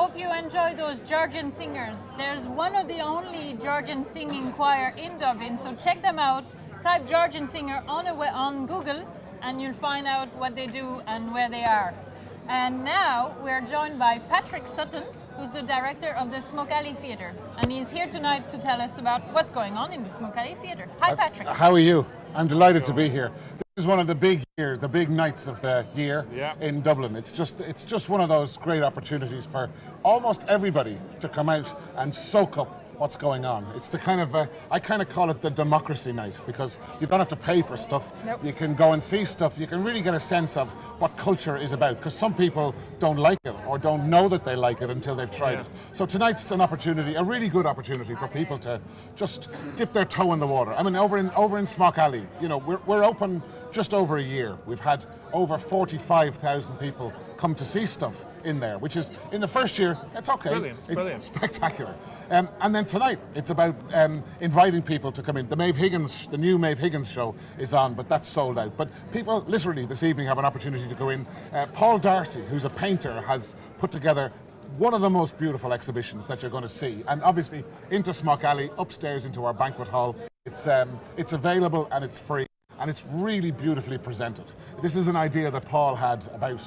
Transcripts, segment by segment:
Hope you enjoy those Georgian singers. There's one of the only Georgian singing choir in Dublin, so check them out. Type Georgian singer on Google and you'll find out what they do and where they are. And now we're joined by Patrick Sutton, who's the director of the Smock Theatre. And he's here tonight to tell us about what's going on in the Smock Theatre. Hi, Patrick. How are you? I'm delighted to be here. This is one of the big nights of the year in Dublin. It's just one of those great opportunities for almost everybody to come out and soak up what's going on. It's the kind of, I kind of call it the democracy night, because you don't have to pay for stuff. Nope. You can go and see stuff. You can really get a sense of what culture is about, because some people don't like it or don't know that they like it until they've tried it. So tonight's an opportunity, a really good opportunity for people to just dip their toe in the water. I mean, over in Smock Alley, you know, we're open just over a year. We've had over 45,000 people come to see stuff in there, which is, in the first year, it's okay. Brilliant. It's brilliant. Spectacular. And then tonight, it's about inviting people to come in. The new Maeve Higgins show is on, but that's sold out. But people literally this evening have an opportunity to go in. Paul Darcy, who's a painter, has put together one of the most beautiful exhibitions that you're going to see. And obviously, into Smock Alley, upstairs into our banquet hall. It's available and it's free. And it's really beautifully presented. This is an idea that Paul had about,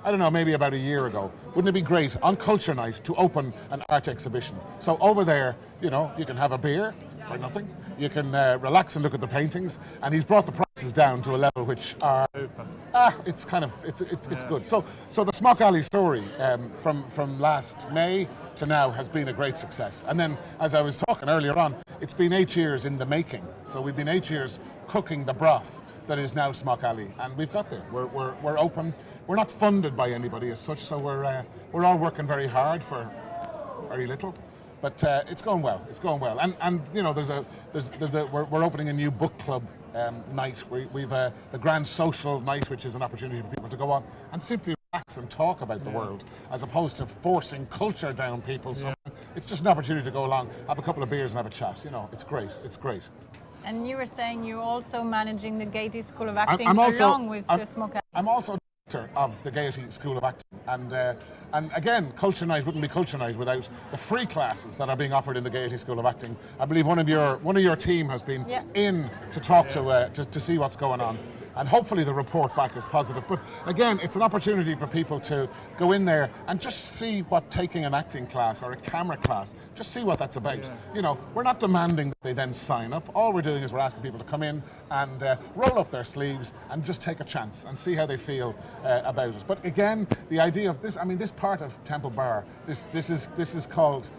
I don't know, maybe about a year ago. Wouldn't it be great on Culture Night to open an art exhibition? So over there, you know, you can have a beer for nothing. You can relax and look at the paintings. And he's brought the prices down to a level which are, it's kind of, it's good. So the Smock Alley story from last May to now has been a great success. And then, as I was talking earlier on, it's been 8 years in the making. So we've been 8 years cooking the broth that is now Smock Alley, and we've got there. We're open. We're not funded by anybody as such, so we're all working very hard for very little. But it's going well. It's going well. And you know, we're opening a new book club night. We've the grand social night, which is an opportunity for people to go on and simply relax and talk about the world, as opposed to forcing culture down people. So it's just an opportunity to go along, have a couple of beers and have a chat. You know, it's great. It's great. And you were saying you're also managing the Gaiety School of Acting along with the Smock Alley. I'm also director of the Gaiety School of Acting, and again, Culture Night wouldn't be Culture Night without the free classes that are being offered in the Gaiety School of Acting. I believe one of your team has been in to talk to see what's going on. And hopefully the report back is positive. But again, it's an opportunity for people to go in there and just see what taking an acting class or a camera class, just see what that's about. You know, we're not demanding that they then sign up. All we're doing is we're asking people to come in and roll up their sleeves and just take a chance and see how they feel about it. But again, the idea of this, I mean, this part of Temple Bar, this is called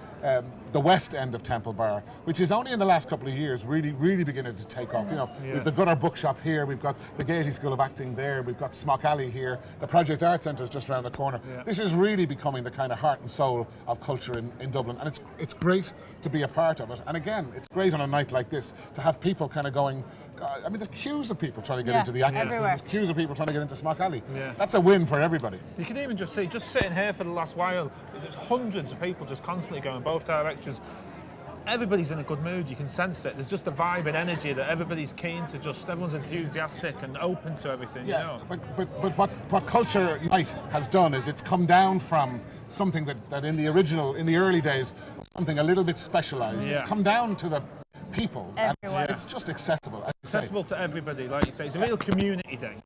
the west end of Temple Bar, which is only in the last couple of years really beginning to take off. You know, we've the Gutter Bookshop here, we've got the Gaiety School of Acting there, we've got Smock Alley here, the Project Art Centre is just around the corner. This is really becoming the kind of heart and soul of culture in Dublin, and it's great to be a part of it. And again, it's great on a night like this to have people kind of going, I mean, there's queues of people trying to get into the acting school, there's queues of people trying to get into Smock Alley. That's a win for everybody. You can even just see, just sitting here for the last while, there's hundreds of people just constantly going both directions. Everybody's in a good mood, you can sense it. There's just a vibe and energy that everybody's keen to everyone's enthusiastic and open to everything, you know. But what Culture Night has done is it's come down from something that in the early days, was something a little bit specialised. It's come down to the people, and it's just accessible. Accessible to everybody, like you say. It's a real community day.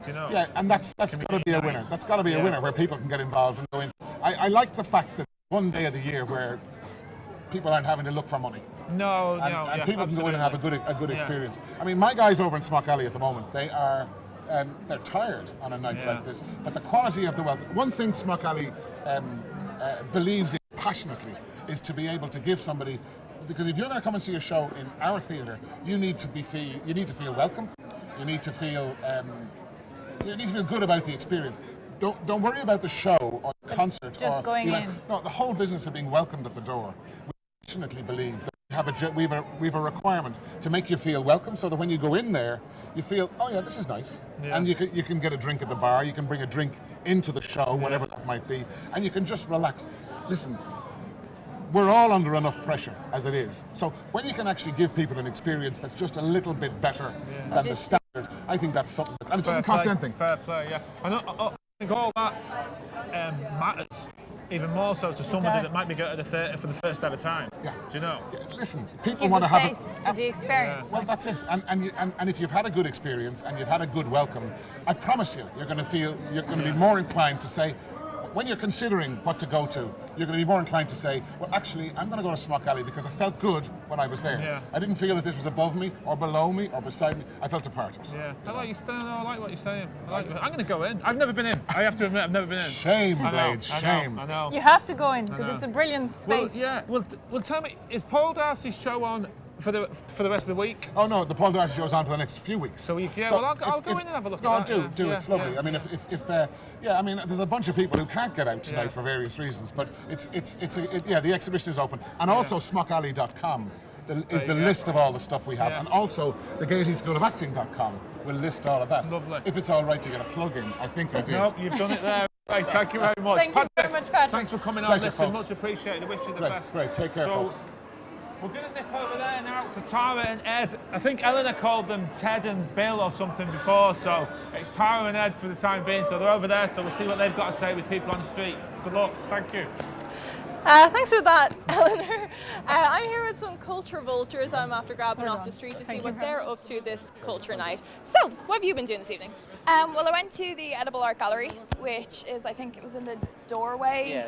You know? And that's got to be a winner. That's got to be a winner where people can get involved and go in. I like the fact that one day of the year where people aren't having to look for money. And people can go in and have a good experience. I mean, my guys over in Smock Alley at the moment, they are they're tired on a night like this. But the quality of the welcome. One thing Smock Alley believes in passionately is to be able to give somebody. Because if you're going to come and see a show in our theatre, you need to feel welcome. You need to feel good about the experience. Don't worry about the show or the concert. Just going in. No, the whole business of being welcomed at the door. We passionately believe that we have a requirement to make you feel welcome, so that when you go in there, you feel, oh yeah, this is nice, and you can get a drink at the bar. You can bring a drink into the show, whatever that might be, and you can just relax. Listen. We're all under enough pressure as it is. So when you can actually give people an experience that's just a little bit better than the standard, I think that's something and it doesn't cost anything. Fair play, I think all that matters even more so to somebody that might be going to the theatre for the first ever time. Yeah. Do you know? Listen, people Gives want a to have taste to the experience. Well, that's it. And if you've had a good experience and you've had a good welcome, I promise you're going to be more inclined to say, when you're considering what to go to, you're going to be more inclined to say, well, actually, I'm going to go to Smock Alley because I felt good when I was there. Yeah. I didn't feel that this was above me or below me or beside me. I felt a part of it. Yeah, I like you saying. I like what you're saying. I'm going to go in. I've never been in. I have to admit, I've never been in. Shame, Blades, shame. I know. You have to go in because it's a brilliant Well, space. yeah. Well, tell me, is Paul Darcy's show on for the rest of the week? Oh no, the Paul Darcy show's on for the next few weeks. So yeah, So well, I'll if- go in and have a look No, at that. do. Yeah, It's lovely. yeah. I mean, I mean, there's a bunch of people who can't get out tonight for various reasons, but the exhibition is open, and also smockalley.com is the list of all the stuff we have, Yeah. and also the Gaiety-School-of-Acting.com will list all of that. Lovely. If it's all right to get a plug in, I think I did. No, you've done it there. Right, thank you very much. Thank you very much, Patrick. Thanks for coming on. Pleasure, Listen, folks. much appreciated. I wish you the Great, best. great. Take care, folks. We're going to nip over there now to Tara and Ed. I think Eleanor called them Ted and Bill or something before, so it's Tara and Ed for the time being. So they're over there, so we'll see what they've got to say with people on the street. Good luck. Thank you. Thanks for that, Eleanor. I'm here with some culture vultures I'm after grabbing off the street to see what they're up to this culture night. So, what have you been doing this evening? Well, I went to the Edible Art Gallery, which is, I think it was in the Doorway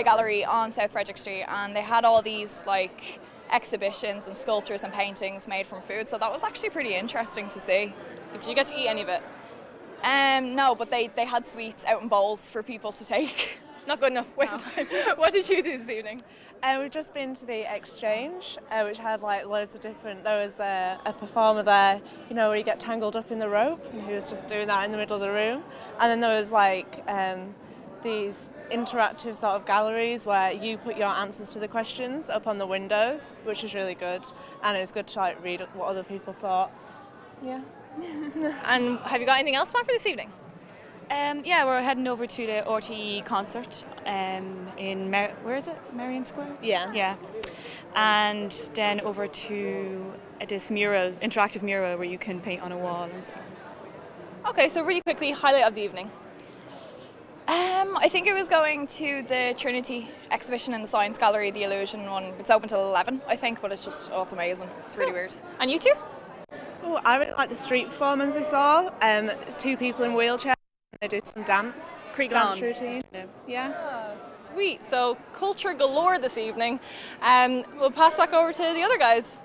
Gallery on South Frederick Street, and they had all these like exhibitions and sculptures and paintings made from food, so that was actually pretty interesting to see. Did you get to eat any of it? No, but they had sweets out in bowls for people to take. Not good enough, waste of time. What did you do this evening? We've just been to the Exchange, which had like loads of different. There was a performer there, you know, where you get tangled up in the rope, and he was just doing that in the middle of the room. And then there was like these interactive sort of galleries where you put your answers to the questions up on the windows, which is really good. And it was good to like read what other people thought. Yeah. And have you got anything else planned for this evening? Yeah, we're heading over to the RTE concert in where is it? Marion Square? Yeah. Yeah. And then over to this mural, interactive mural where you can paint on a wall and stuff. Okay, so really quickly, highlight of the evening. I think it was going to the Trinity exhibition in the Science Gallery, the Illusion one. It's open till 11, I think, but it's amazing. It's really weird. And you two? Oh, I really like the street performance we saw. There's two people in wheelchairs. They did some dance Lawn. routine. Yeah. Sweet, so culture galore this evening. We'll pass back over to the other guys.